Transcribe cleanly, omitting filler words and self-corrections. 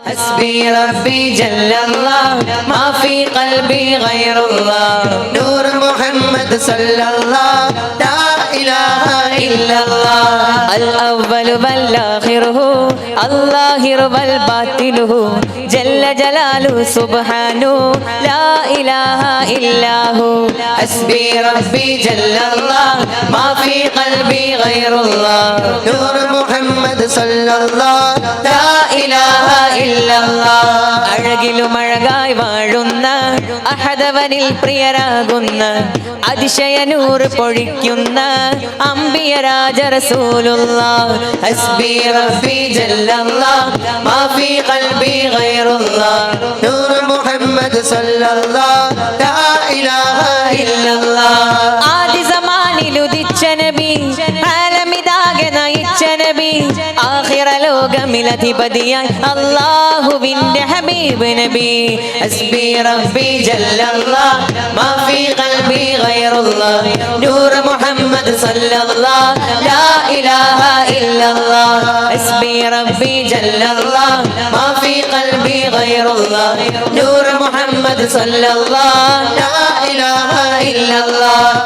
حسبي ربي جل الله ما في قلبي غير الله نور محمد صلى الله لا إله إلا الله الأول والآخره الظاهر والباطنه جل جلاله سبحانه لا إله إلا هو حسبي ربي جل الله ما في قلبي غير الله نور محمد صلى الله لا إله إلا الله അഴകിലും അഴകായി വാഴുന്ന അഹദവനിൽ പ്രിയരാകുന്ന അതിശയനൂറ് പൊഴിക്കുന്ന അംബിയ രാജ റസൂലുള്ളാഹ് ഹസ്ബി റബ്ബി ജല്ലല്ലാഹ് മാ ഫീ ഖൽബി ഗൈറുല്ലാഹ് നൂർ മുഹമ്മദ് സല്ലല്ലാഹ് ലാ ഇലാഹ ഇല്ലല്ലാഹ് ആദി സമാനിൽ ഉദിച്ച നബി ആലമിതാകെ നയിച്ച നബി ആഖിറ ലോകമിലധിപതിയായി അല്ലാഹുവിന്റെ ഹബീബ് നബി ഹസ്ബി റബ്ബി ജല്ലല്ലാഹ് മാ ഫീ ഖൽബി ഗൈറുല്ലാഹ് നൂർ മുഹമ്മദ് സല്ലല്ലാഹ് ലാ ഇലാഹ ഇല്ലല്ലാഹ് ഹസ്ബി റബ്ബി ജല്ലല്ലാഹ് മാ ഫീ ഖൽബി ഗൈറുല്ലാഹ് നൂർ മുഹമ്മദ് സല്ലല്ലാഹ് ലാ ഇലാഹ ഇല്ലല്ലാഹ്